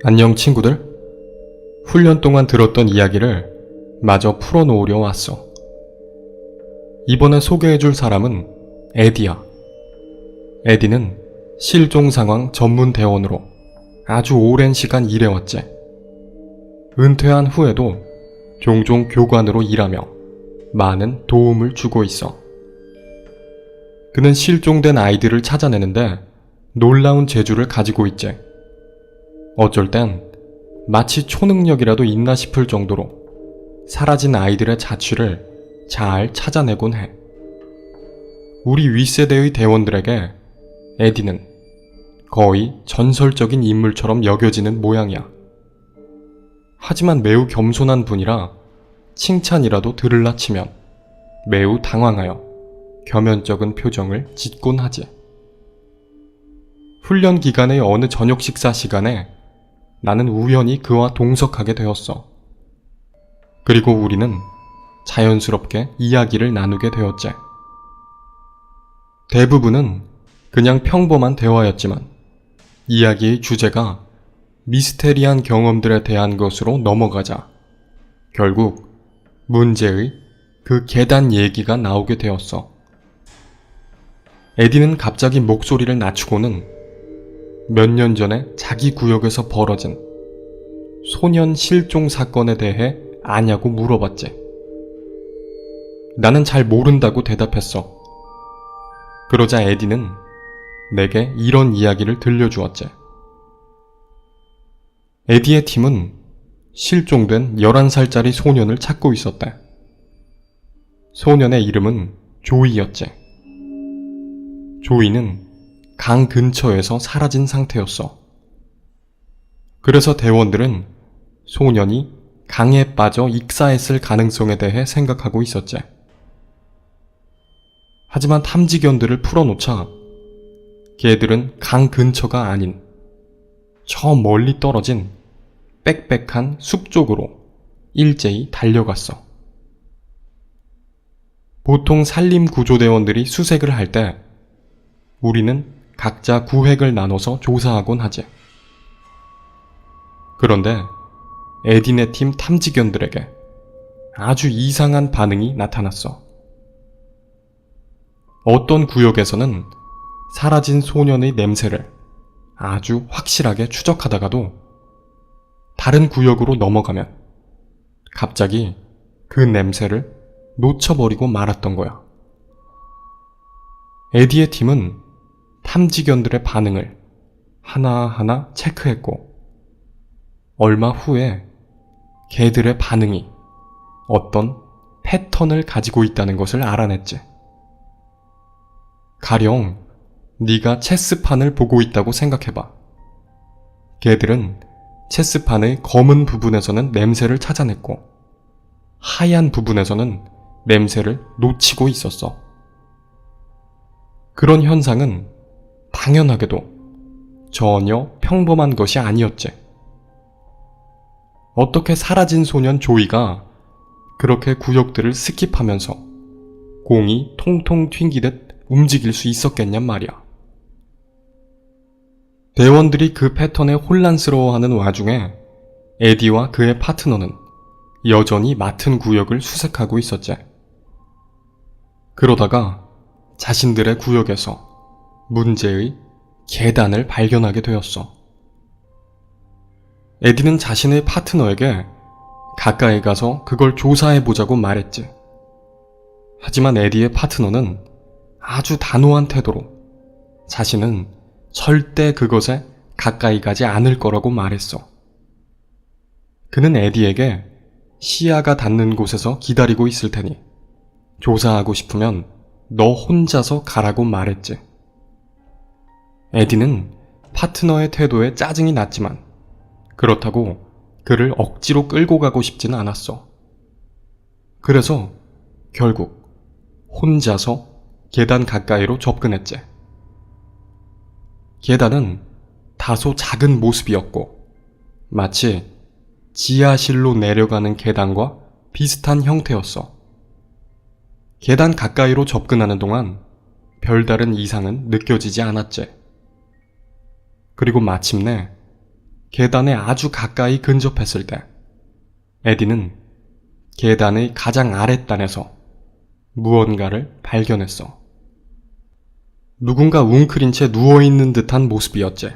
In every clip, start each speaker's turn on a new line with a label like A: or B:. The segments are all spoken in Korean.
A: 안녕 친구들. 훈련 동안 들었던 이야기를 마저 풀어놓으려 왔어. 이번에 소개해줄 사람은 에디야. 에디는 실종 상황 전문 대원으로 아주 오랜 시간 일해왔지. 은퇴한 후에도 종종 교관으로 일하며 많은 도움을 주고 있어. 그는 실종된 아이들을 찾아내는데 놀라운 재주를 가지고 있지. 어쩔 땐 마치 초능력이라도 있나 싶을 정도로 사라진 아이들의 자취를 잘 찾아내곤 해. 우리 윗세대의 대원들에게 에디는 거의 전설적인 인물처럼 여겨지는 모양이야. 하지만 매우 겸손한 분이라 칭찬이라도 들을라 치면 매우 당황하여 겸연쩍은 표정을 짓곤 하지. 훈련 기간의 어느 저녁 식사 시간에 나는 우연히 그와 동석하게 되었어. 그리고 우리는 자연스럽게 이야기를 나누게 되었지. 대부분은 그냥 평범한 대화였지만 이야기의 주제가 미스테리한 경험들에 대한 것으로 넘어가자 결국 문제의 그 계단 얘기가 나오게 되었어. 에디는 갑자기 목소리를 낮추고는 몇 년 전에 자기 구역에서 벌어진 소년 실종 사건에 대해 아냐고 물어봤지. 나는 잘 모른다고 대답했어. 그러자 에디는 내게 이런 이야기를 들려주었지. 에디의 팀은 실종된 11살짜리 소년을 찾고 있었대. 소년의 이름은 조이였지. 조이는 강 근처에서 사라진 상태였어. 그래서 대원들은 소년이 강에 빠져 익사했을 가능성에 대해 생각하고 있었지. 하지만 탐지견들을 풀어놓자 걔들은 강 근처가 아닌 저 멀리 떨어진 빽빽한 숲 쪽으로 일제히 달려갔어. 보통 산림구조대원들이 수색을 할 때 우리는 각자 구획을 나눠서 조사하곤 하지. 그런데 에디네 팀 탐지견들에게 아주 이상한 반응이 나타났어. 어떤 구역에서는 사라진 소년의 냄새를 아주 확실하게 추적하다가도 다른 구역으로 넘어가면 갑자기 그 냄새를 놓쳐버리고 말았던 거야. 에디의 팀은 탐지견들의 반응을 하나하나 체크했고 얼마 후에 걔들의 반응이 어떤 패턴을 가지고 있다는 것을 알아냈지. 가령 네가 체스판을 보고 있다고 생각해봐. 걔들은 체스판의 검은 부분에서는 냄새를 찾아냈고 하얀 부분에서는 냄새를 놓치고 있었어. 그런 현상은 당연하게도 전혀 평범한 것이 아니었지. 어떻게 사라진 소년 조이가 그렇게 구역들을 스킵하면서 공이 통통 튕기듯 움직일 수 있었겠냔 말이야. 대원들이 그 패턴에 혼란스러워하는 와중에 에디와 그의 파트너는 여전히 맡은 구역을 수색하고 있었지. 그러다가 자신들의 구역에서 문제의 계단을 발견하게 되었어. 에디는 자신의 파트너에게 가까이 가서 그걸 조사해보자고 말했지. 하지만 에디의 파트너는 아주 단호한 태도로 자신은 절대 그것에 가까이 가지 않을 거라고 말했어. 그는 에디에게 시야가 닿는 곳에서 기다리고 있을 테니 조사하고 싶으면 너 혼자서 가라고 말했지. 에디는 파트너의 태도에 짜증이 났지만 그렇다고 그를 억지로 끌고 가고 싶지는 않았어. 그래서 결국 혼자서 계단 가까이로 접근했지. 계단은 다소 작은 모습이었고 마치 지하실로 내려가는 계단과 비슷한 형태였어. 계단 가까이로 접근하는 동안 별다른 이상은 느껴지지 않았지. 그리고 마침내 계단에 아주 가까이 근접했을 때 에디는 계단의 가장 아랫단에서 무언가를 발견했어. 누군가 웅크린 채 누워있는 듯한 모습이었지.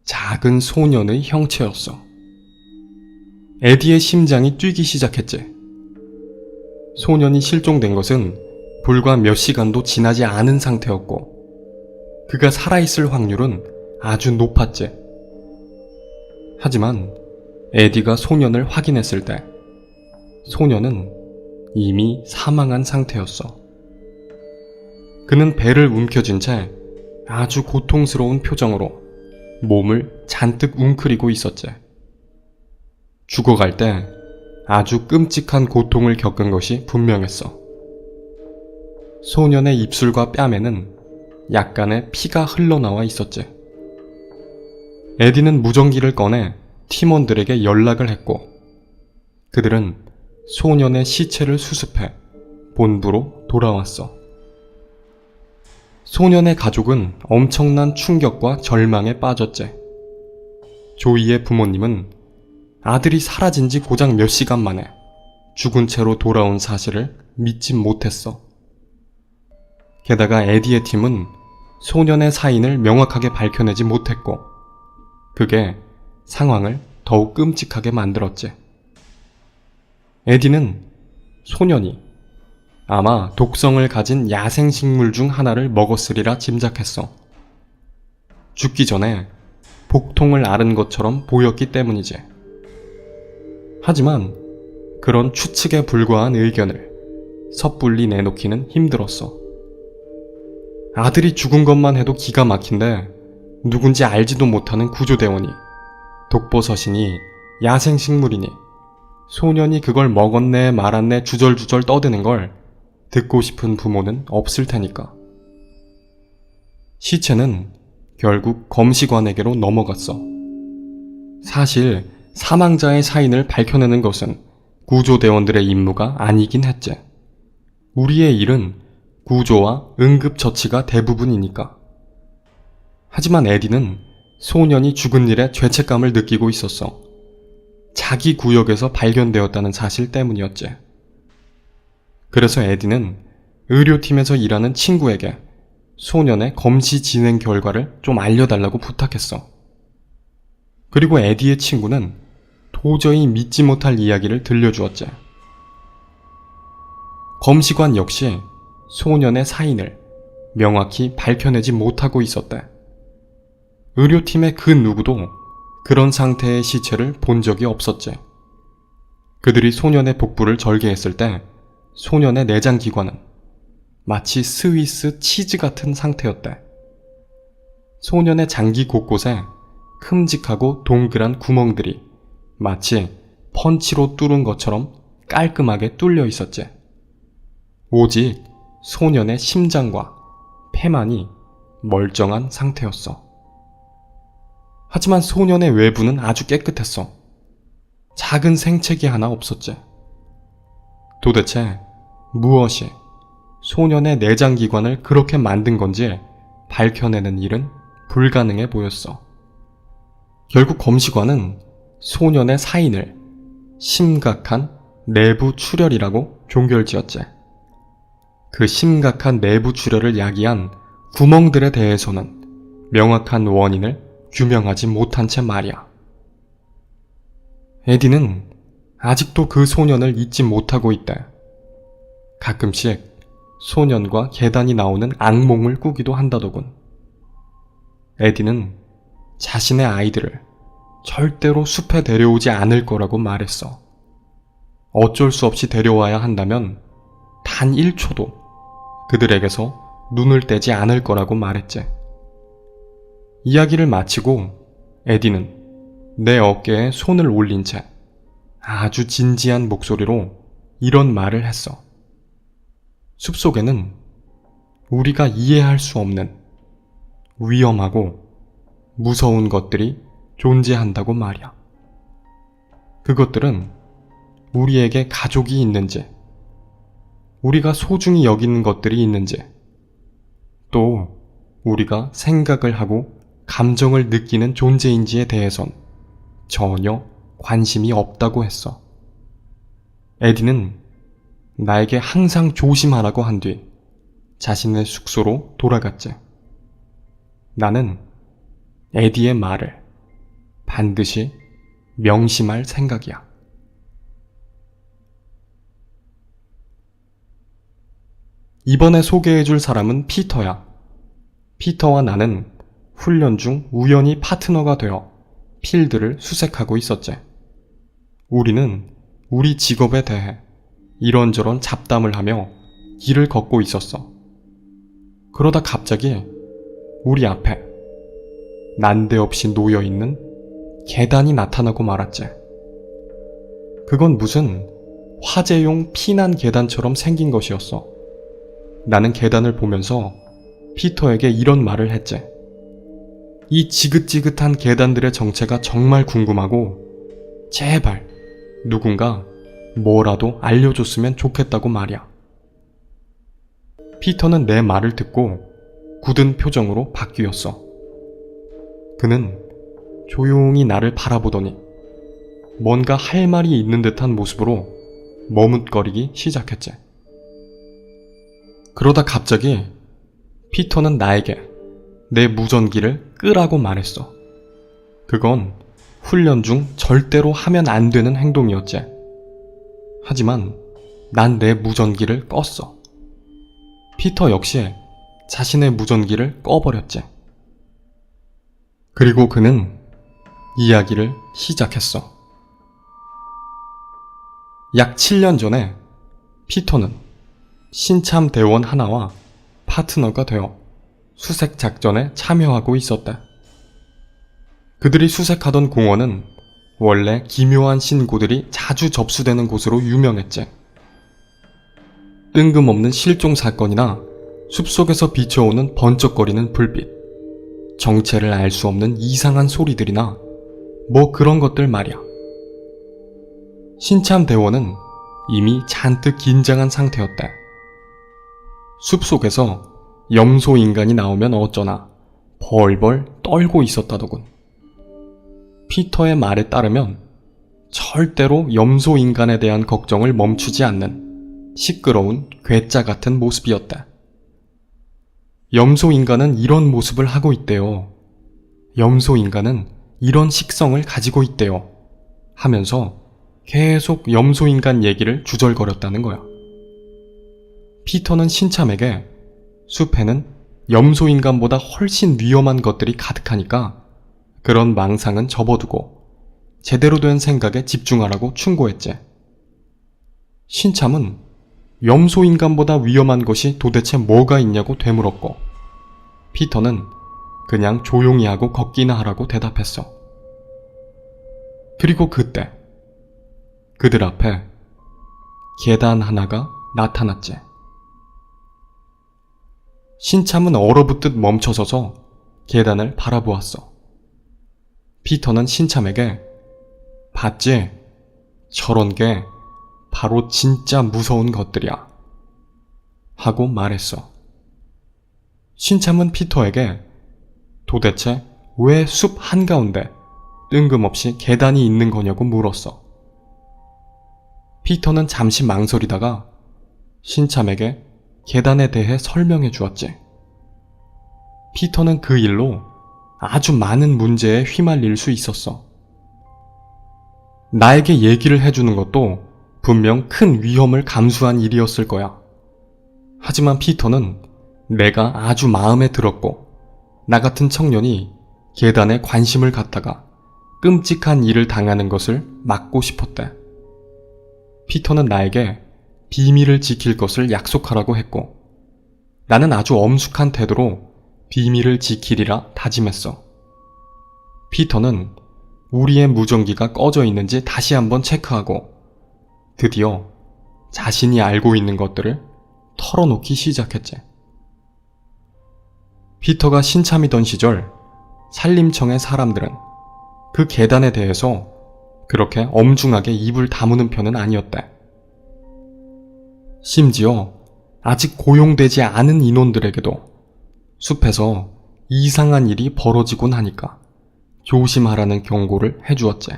A: 작은 소년의 형체였어. 에디의 심장이 뛰기 시작했지. 소년이 실종된 것은 불과 몇 시간도 지나지 않은 상태였고 그가 살아있을 확률은 아주 높았지. 하지만 에디가 소년을 확인했을 때 소년은 이미 사망한 상태였어. 그는 배를 움켜쥔 채 아주 고통스러운 표정으로 몸을 잔뜩 웅크리고 있었지. 죽어갈 때 아주 끔찍한 고통을 겪은 것이 분명했어. 소년의 입술과 뺨에는 약간의 피가 흘러나와 있었지. 에디는 무전기를 꺼내 팀원들에게 연락을 했고 그들은 소년의 시체를 수습해 본부로 돌아왔어. 소년의 가족은 엄청난 충격과 절망에 빠졌지. 조이의 부모님은 아들이 사라진 지 고작 몇 시간 만에 죽은 채로 돌아온 사실을 믿지 못했어. 게다가 에디의 팀은 소년의 사인을 명확하게 밝혀내지 못했고 그게 상황을 더욱 끔찍하게 만들었지. 에디는 소년이 아마 독성을 가진 야생식물 중 하나를 먹었으리라 짐작했어. 죽기 전에 복통을 앓은 것처럼 보였기 때문이지. 하지만 그런 추측에 불과한 의견을 섣불리 내놓기는 힘들었어. 아들이 죽은 것만 해도 기가 막힌데 누군지 알지도 못하는 구조대원이 독버섯이니 야생식물이니 소년이 그걸 먹었네 말았네 주절주절 떠드는 걸 듣고 싶은 부모는 없을 테니까. 시체는 결국 검시관에게로 넘어갔어. 사실 사망자의 사인을 밝혀내는 것은 구조대원들의 임무가 아니긴 했지. 우리의 일은 구조와 응급처치가 대부분이니까. 하지만 에디는 소년이 죽은 일에 죄책감을 느끼고 있었어. 자기 구역에서 발견되었다는 사실 때문이었지. 그래서 에디는 의료팀에서 일하는 친구에게 소년의 검시 진행 결과를 좀 알려달라고 부탁했어. 그리고 에디의 친구는 도저히 믿지 못할 이야기를 들려주었지. 검시관 역시 소년의 사인을 명확히 밝혀내지 못하고 있었대. 의료팀의 그 누구도 그런 상태의 시체를 본 적이 없었지. 그들이 소년의 복부를 절개했을 때 소년의 내장기관은 마치 스위스 치즈 같은 상태였대. 소년의 장기 곳곳에 큼직하고 동그란 구멍들이 마치 펀치로 뚫은 것처럼 깔끔하게 뚫려 있었지. 오직 소년의 심장과 폐만이 멀쩡한 상태였어. 하지만 소년의 외부는 아주 깨끗했어. 작은 생채기 하나 없었지. 도대체 무엇이 소년의 내장기관을 그렇게 만든 건지 밝혀내는 일은 불가능해 보였어. 결국 검시관은 소년의 사인을 심각한 내부 출혈이라고 종결지었지. 그 심각한 내부 출혈을 야기한 구멍들에 대해서는 명확한 원인을 규명하지 못한 채 말이야. 에디는 아직도 그 소년을 잊지 못하고 있대. 가끔씩 소년과 계단이 나오는 악몽을 꾸기도 한다더군. 에디는 자신의 아이들을 절대로 숲에 데려오지 않을 거라고 말했어. 어쩔 수 없이 데려와야 한다면 단 1초도 그들에게서 눈을 떼지 않을 거라고 말했지. 이야기를 마치고 에디는 내 어깨에 손을 올린 채 아주 진지한 목소리로 이런 말을 했어. 숲속에는 우리가 이해할 수 없는 위험하고 무서운 것들이 존재한다고 말이야. 그것들은 우리에게 가족이 있는지, 우리가 소중히 여기는 것들이 있는지 또 우리가 생각을 하고 감정을 느끼는 존재인지에 대해선 전혀 관심이 없다고 했어. 에디는 나에게 항상 조심하라고 한 뒤 자신의 숙소로 돌아갔지. 나는 에디의 말을 반드시 명심할 생각이야. 이번에 소개해줄 사람은 피터야. 피터와 나는 훈련 중 우연히 파트너가 되어 필드를 수색하고 있었지. 우리는 우리 직업에 대해 이런저런 잡담을 하며 길을 걷고 있었어. 그러다 갑자기 우리 앞에 난데없이 놓여있는 계단이 나타나고 말았지. 그건 무슨 화재용 피난 계단처럼 생긴 것이었어. 나는 계단을 보면서 피터에게 이런 말을 했지. 이 지긋지긋한 계단들의 정체가 정말 궁금하고 제발 누군가 뭐라도 알려줬으면 좋겠다고 말이야. 피터는 내 말을 듣고 굳은 표정으로 바뀌었어. 그는 조용히 나를 바라보더니 뭔가 할 말이 있는 듯한 모습으로 머뭇거리기 시작했지. 그러다 갑자기 피터는 나에게 내 무전기를 끄라고 말했어. 그건 훈련 중 절대로 하면 안 되는 행동이었지. 하지만 난 내 무전기를 껐어. 피터 역시 자신의 무전기를 꺼버렸지. 그리고 그는 이야기를 시작했어. 약 7년 전에 피터는 신참 대원 하나와 파트너가 되어 수색 작전에 참여하고 있었다. 그들이 수색하던 공원은 원래 기묘한 신고들이 자주 접수되는 곳으로 유명했지. 뜬금없는 실종 사건이나 숲속에서 비춰오는 번쩍거리는 불빛, 정체를 알 수 없는 이상한 소리들이나 뭐 그런 것들 말이야. 신참 대원은 이미 잔뜩 긴장한 상태였다. 숲속에서 염소 인간이 나오면 어쩌나 벌벌 떨고 있었다더군. 피터의 말에 따르면 절대로 염소 인간에 대한 걱정을 멈추지 않는 시끄러운 괴짜 같은 모습이었다. 염소 인간은 이런 모습을 하고 있대요. 염소 인간은 이런 식성을 가지고 있대요. 하면서 계속 염소 인간 얘기를 주절거렸다는 거야. 피터는 신참에게 숲에는 염소 인간보다 훨씬 위험한 것들이 가득하니까 그런 망상은 접어두고 제대로 된 생각에 집중하라고 충고했지. 신참은 염소 인간보다 위험한 것이 도대체 뭐가 있냐고 되물었고 피터는 그냥 조용히 하고 걷기나 하라고 대답했어. 그리고 그때 그들 앞에 계단 하나가 나타났지. 신참은 얼어붙듯 멈춰서서 계단을 바라보았어. 피터는 신참에게 봤지? 저런 게 바로 진짜 무서운 것들이야. 하고 말했어. 신참은 피터에게 도대체 왜 숲 한가운데 뜬금없이 계단이 있는 거냐고 물었어. 피터는 잠시 망설이다가 신참에게 계단에 대해 설명해 주었지. 피터는 그 일로 아주 많은 문제에 휘말릴 수 있었어. 나에게 얘기를 해주는 것도 분명 큰 위험을 감수한 일이었을 거야. 하지만 피터는 내가 아주 마음에 들었고 나 같은 청년이 계단에 관심을 갖다가 끔찍한 일을 당하는 것을 막고 싶었대. 피터는 나에게 비밀을 지킬 것을 약속하라고 했고 나는 아주 엄숙한 태도로 비밀을 지키리라 다짐했어. 피터는 우리의 무전기가 꺼져 있는지 다시 한번 체크하고 드디어 자신이 알고 있는 것들을 털어놓기 시작했지. 피터가 신참이던 시절 산림청의 사람들은 그 계단에 대해서 그렇게 엄중하게 입을 다무는 편은 아니었대. 심지어 아직 고용되지 않은 인원들에게도 숲에서 이상한 일이 벌어지곤 하니까 조심하라는 경고를 해주었지.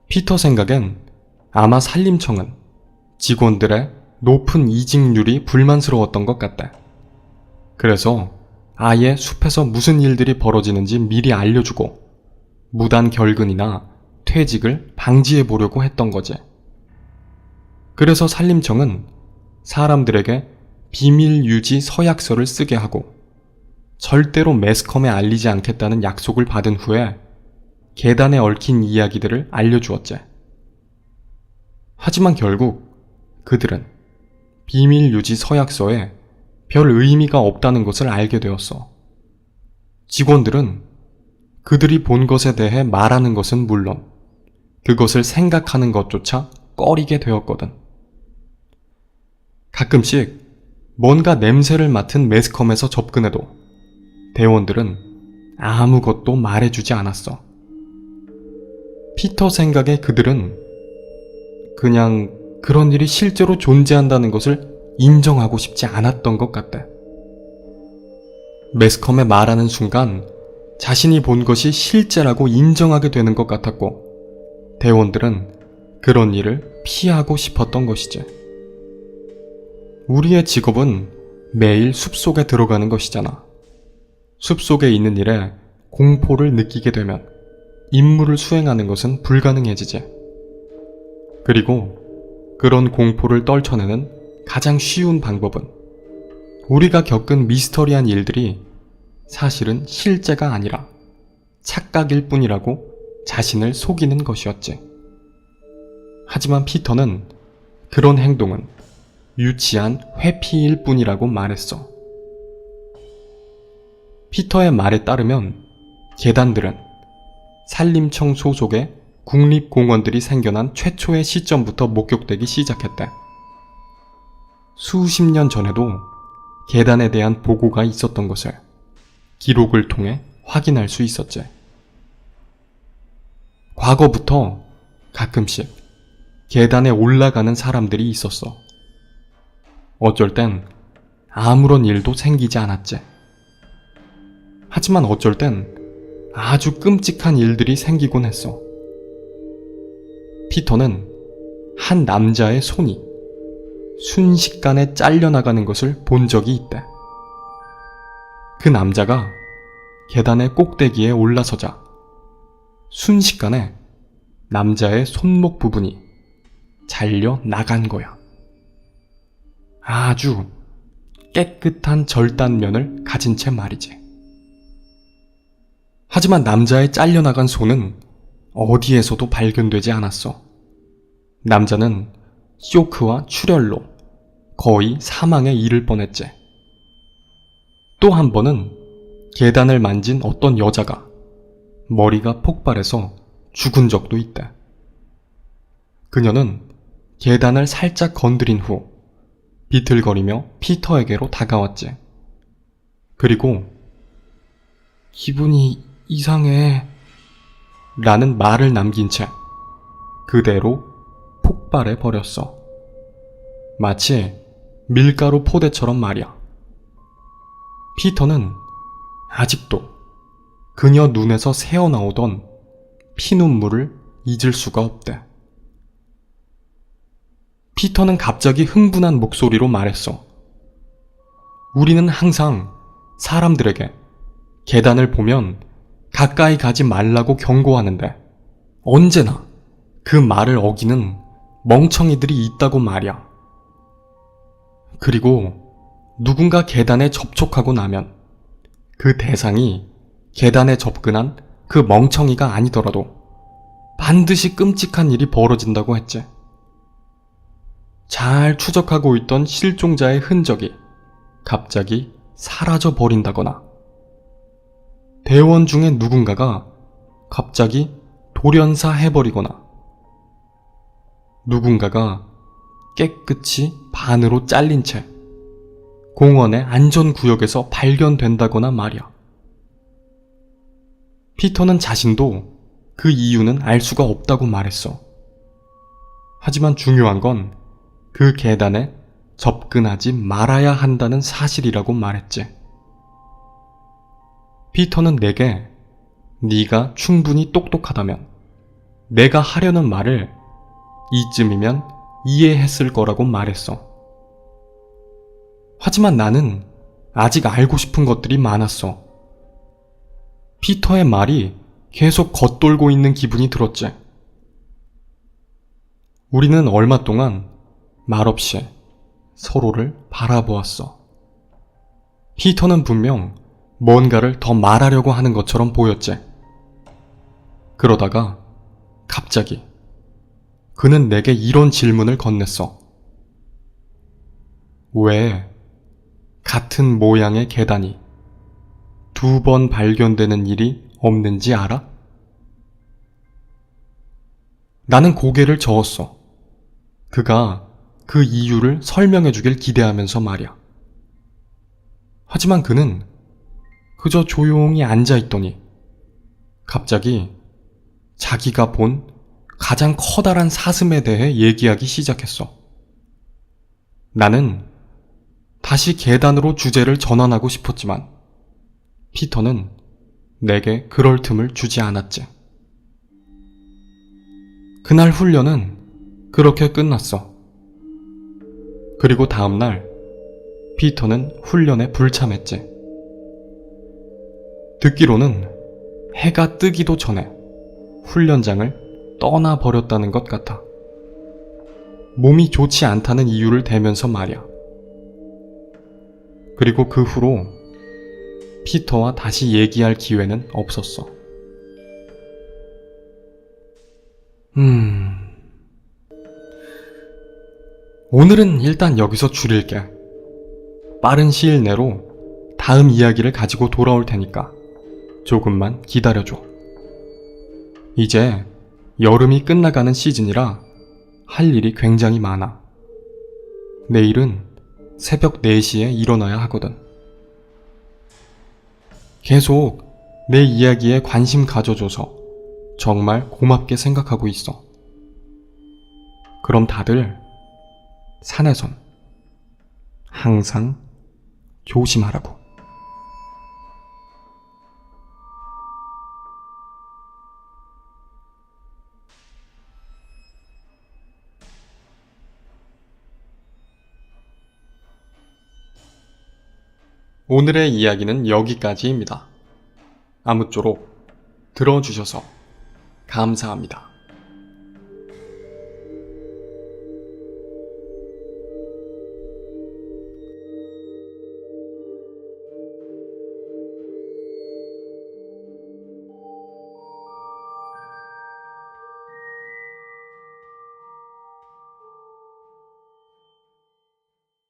A: 피터 생각엔 아마 산림청은 직원들의 높은 이직률이 불만스러웠던 것 같다. 그래서 아예 숲에서 무슨 일들이 벌어지는지 미리 알려주고 무단 결근이나 퇴직을 방지해 보려고 했던 거지. 그래서 산림청은 사람들에게 비밀 유지 서약서를 쓰게 하고 절대로 매스컴에 알리지 않겠다는 약속을 받은 후에 계단에 얽힌 이야기들을 알려주었지. 하지만 결국 그들은 비밀 유지 서약서에 별 의미가 없다는 것을 알게 되었어. 직원들은 그들이 본 것에 대해 말하는 것은 물론 그것을 생각하는 것조차 꺼리게 되었거든. 가끔씩 뭔가 냄새를 맡은 매스컴에서 접근해도 대원들은 아무것도 말해주지 않았어. 피터 생각에 그들은 그냥 그런 일이 실제로 존재한다는 것을 인정하고 싶지 않았던 것 같대. 매스컴에 말하는 순간 자신이 본 것이 실제라고 인정하게 되는 것 같았고 대원들은 그런 일을 피하고 싶었던 것이지. 우리의 직업은 매일 숲속에 들어가는 것이잖아. 숲속에 있는 일에 공포를 느끼게 되면 임무를 수행하는 것은 불가능해지지. 그리고 그런 공포를 떨쳐내는 가장 쉬운 방법은 우리가 겪은 미스터리한 일들이 사실은 실제가 아니라 착각일 뿐이라고 자신을 속이는 것이었지. 하지만 피터는 그런 행동은 유치한 회피일 뿐이라고 말했어. 피터의 말에 따르면 계단들은 산림청 소속의 국립공원들이 생겨난 최초의 시점부터 목격되기 시작했대. 수십 년 전에도 계단에 대한 보고가 있었던 것을 기록을 통해 확인할 수 있었지. 과거부터 가끔씩 계단에 올라가는 사람들이 있었어. 어쩔 땐 아무런 일도 생기지 않았지. 하지만 어쩔 땐 아주 끔찍한 일들이 생기곤 했어. 피터는 한 남자의 손이 순식간에 잘려나가는 것을 본 적이 있대. 그 남자가 계단의 꼭대기에 올라서자 순식간에 남자의 손목 부분이 잘려 나간 거야. 아주 깨끗한 절단면을 가진 채 말이지. 하지만 남자의 잘려나간 손은 어디에서도 발견되지 않았어. 남자는 쇼크와 출혈로 거의 사망에 이를 뻔했지. 또 한 번은 계단을 만진 어떤 여자가 머리가 폭발해서 죽은 적도 있다. 그녀는 계단을 살짝 건드린 후 비틀거리며 피터에게로 다가왔지. 그리고 기분이 이상해 라는 말을 남긴 채 그대로 폭발해 버렸어. 마치 밀가루 포대처럼 말이야. 피터는 아직도 그녀 눈에서 새어나오던 피눈물을 잊을 수가 없대. 피터는 갑자기 흥분한 목소리로 말했어. 우리는 항상 사람들에게 계단을 보면 가까이 가지 말라고 경고하는데 언제나 그 말을 어기는 멍청이들이 있다고 말이야. 그리고 누군가 계단에 접촉하고 나면 그 대상이 계단에 접근한 그 멍청이가 아니더라도 반드시 끔찍한 일이 벌어진다고 했지. 잘 추적하고 있던 실종자의 흔적이 갑자기 사라져 버린다거나 대원 중에 누군가가 갑자기 돌연사 해버리거나 누군가가 깨끗이 반으로 잘린 채 공원의 안전구역에서 발견된다거나 말이야. 피터는 자신도 그 이유는 알 수가 없다고 말했어. 하지만 중요한 건 그 계단에 접근하지 말아야 한다는 사실이라고 말했지. 피터는 내게 네가 충분히 똑똑하다면 내가 하려는 말을 이쯤이면 이해했을 거라고 말했어. 하지만 나는 아직 알고 싶은 것들이 많았어. 피터의 말이 계속 겉돌고 있는 기분이 들었지. 우리는 얼마 동안 말없이 서로를 바라보았어. 피터는 분명 뭔가를 더 말하려고 하는 것처럼 보였지. 그러다가 갑자기 그는 내게 이런 질문을 건넸어. 왜 같은 모양의 계단이 2번 발견되는 일이 없는지 알아? 나는 고개를 저었어. 그가 그 이유를 설명해 주길 기대하면서 말이야. 하지만 그는 그저 조용히 앉아 있더니 갑자기 자기가 본 가장 커다란 사슴에 대해 얘기하기 시작했어. 나는 다시 계단으로 주제를 전환하고 싶었지만 피터는 내게 그럴 틈을 주지 않았지. 그날 훈련은 그렇게 끝났어. 그리고 다음날 피터는 훈련에 불참했지. 듣기로는 해가 뜨기도 전에 훈련장을 떠나버렸다는 것 같아. 몸이 좋지 않다는 이유를 대면서 말이야. 그리고 그 후로 피터와 다시 얘기할 기회는 없었어. 오늘은 일단 여기서 줄일게. 빠른 시일 내로 다음 이야기를 가지고 돌아올 테니까 조금만 기다려줘. 이제 여름이 끝나가는 시즌이라 할 일이 굉장히 많아. 내일은 새벽 4시에 일어나야 하거든. 계속 내 이야기에 관심 가져줘서 정말 고맙게 생각하고 있어. 그럼 다들 산에선 항상 조심하라고. 오늘의 이야기는 여기까지입니다. 아무쪼록 들어주셔서 감사합니다.